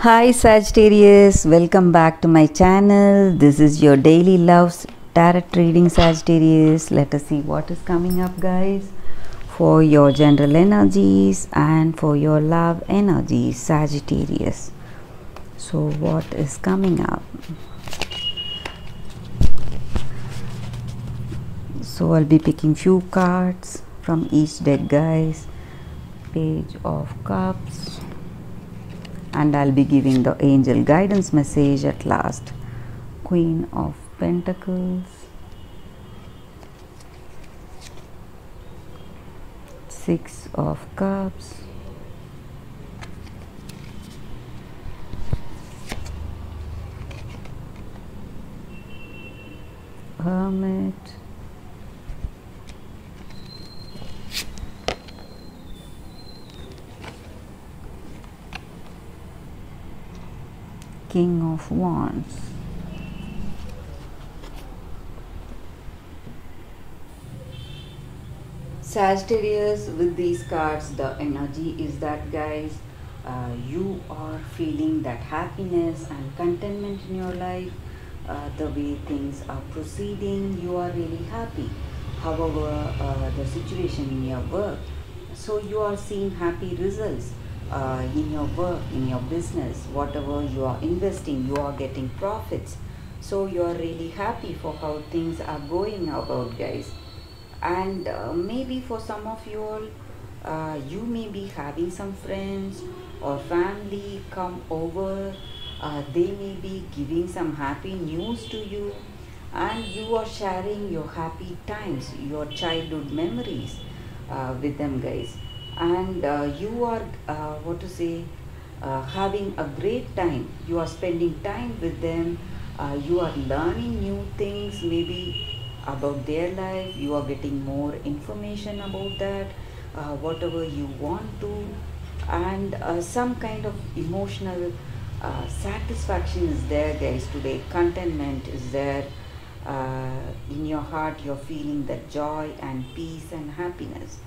Hi Sagittarius, welcome back to my channel. This is your daily love tarot reading, Sagittarius. Let us see what is coming up, guys, for your general energies and for your love energies, Sagittarius. So what is coming up? So I'll be picking few cards from each deck, guys. Page of Cups, and I'll be giving the angel guidance message at last. Queen of Pentacles, Six of Cups, Hermit, King of Wands. Sagittarius, with these cards, the energy is that, guys, you are feeling that happiness and contentment in your life. The way things are proceeding, you are really happy. However, the situation in your work, so you are seeing happy results. In your work, in your business, whatever you are investing, you are getting profits. So you are really happy for how things are going about, guys. And maybe for some of you all, you may be having some friends or family come over. They may be giving some happy news to you, and you are sharing your happy times, your childhood memories with them, guys. And you are having a great time. You are spending time with them. You are learning new things, maybe about their life. You are getting more information about that, whatever you want to, and some kind of emotional satisfaction is there, guys. Today contentment is there in your heart. You're feeling that joy and peace and happiness.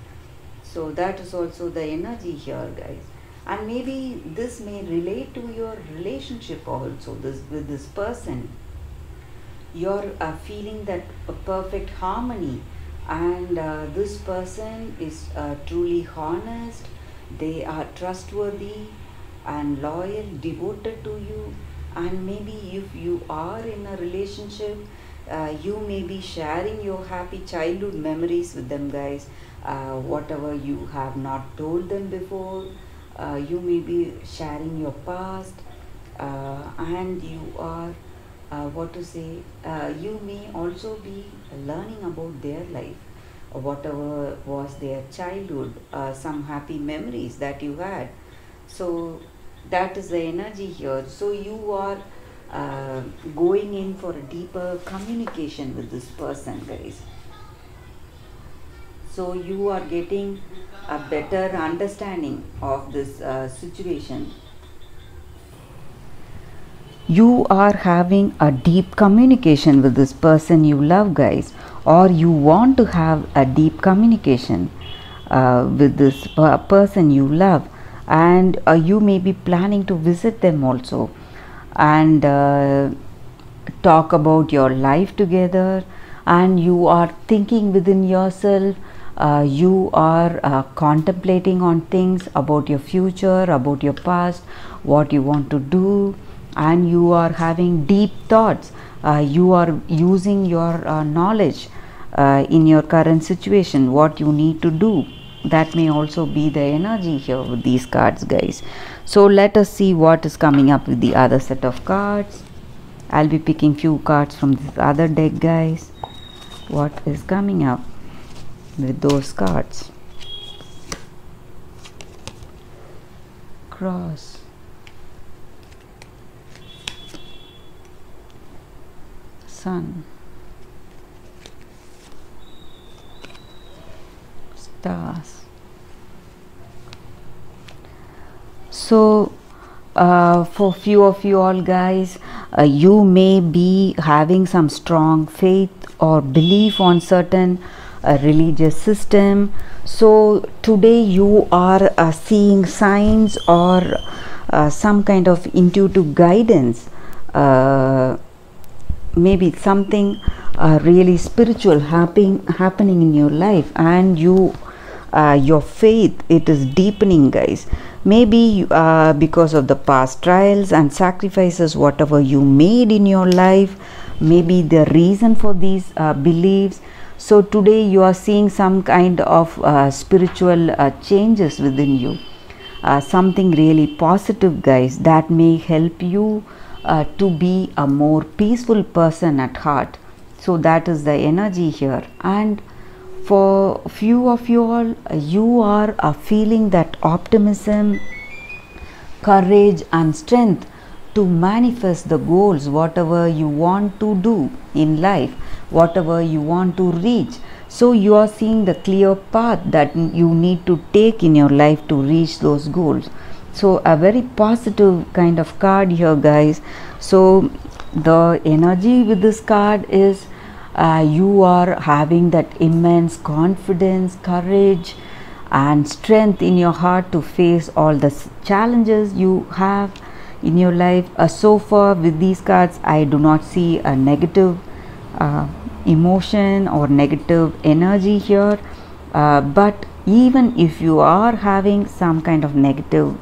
So that is also the energy here, guys. And maybe this may relate to your relationship also, with this person. You're feeling that perfect harmony, and this person is truly honest. They are trustworthy and loyal, devoted to you. And maybe if you are in a relationship, you may be sharing your happy childhood memories with them, guys. Whatever you have not told them before, you may be sharing your past, and you are you may also be learning about their life, whatever was their childhood, some happy memories that you had. So that is the energy here. So you are going in for a deeper communication with this person, guys. So you are getting a better understanding of this situation. You are having a deep communication with this person you love, guys, or you want to have a deep communication with this person you love. And you may be planning to visit them also, and talk about your life together. And you are thinking within yourself, you are contemplating on things about your future, about your past, what you want to do, and you are having deep thoughts. You are using your knowledge in your current situation, what you need to do. That may also be the energy here with these cards, guys. So let us see what is coming up with the other set of cards. I'll be picking few cards from this other deck, guys. What is coming up with those cards? Cross, Sun, Stars. So for few of you all, guys, you may be having some strong faith or belief on certain religious system. So today you are seeing signs or some kind of intuitive guidance, maybe something really spiritual happening in your life, and your faith, it is deepening, guys. Maybe because of the past trials and sacrifices whatever you made in your life, maybe the reason for these beliefs. So today you are seeing some kind of spiritual changes within you, something really positive, guys, that may help you to be a more peaceful person at heart. So that is the energy here. And for few of you all, you are feeling that optimism, courage and strength to manifest the goals, whatever you want to do in life, whatever you want to reach. So you are seeing the clear path that you need to take in your life to reach those goals. So a very positive kind of card here, guys. So the energy with this card is you are having that immense confidence, courage and strength in your heart to face all the challenges you have in your life. So far with these cards, I do not see a negative emotion or negative energy here, but even if you are having some kind of negative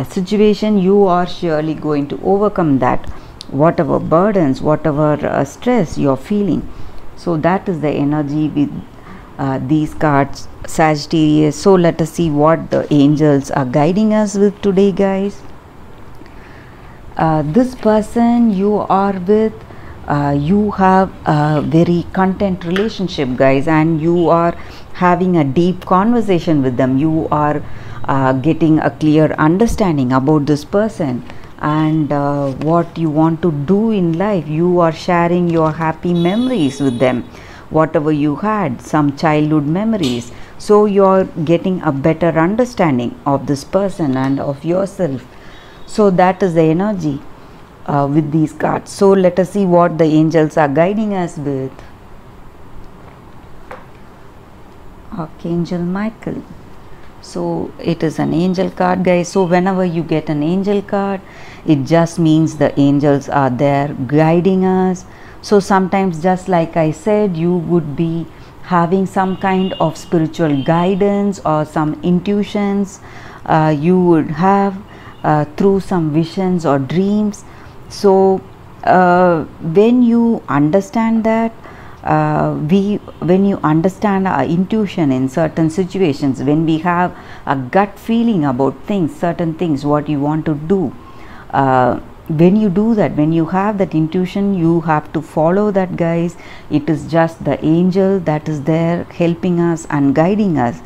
situation, you are surely going to overcome that, whatever burdens, whatever stress you're feeling. So that is the energy with these cards, Sagittarius. So let us see what the angels are guiding us with today, guys. This person you are with, you have a very content relationship, guys, and you are having a deep conversation with them. You are getting a clear understanding about this person and what you want to do in life. You are sharing your happy memories with them, whatever you had, some childhood memories. So you are getting a better understanding of this person and of yourself. So that is the energy with these cards. So let us see what the angels are guiding us with. Archangel Michael. So it is an angel card, guys. So whenever you get an angel card, it just means the angels are there guiding us. So sometimes, just like I said, you would be having some kind of spiritual guidance or some intuitions you would have through some visions or dreams. So when you understand that, when you understand our intuition in certain situations, when we have a gut feeling about things, certain things what you want to do, when you do that, when you have that intuition, you have to follow that, guys. It is just the angel that is there helping us and guiding us,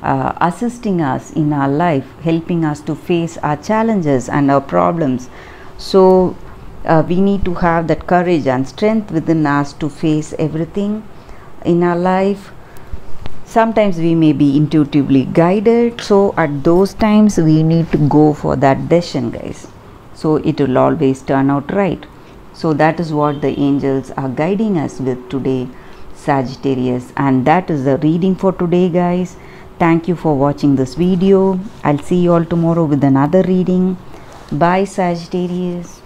assisting us in our life, helping us to face our challenges and our problems. So we need to have that courage and strength within us to face everything in our life. Sometimes we may be intuitively guided, so at those times we need to go for that decision, guys. So it will always turn out right. So that is what the angels are guiding us with today, Sagittarius. And that is the reading for today, guys. Thank you for watching this video. I'll see you all tomorrow with another reading. Bye, Sagittarius.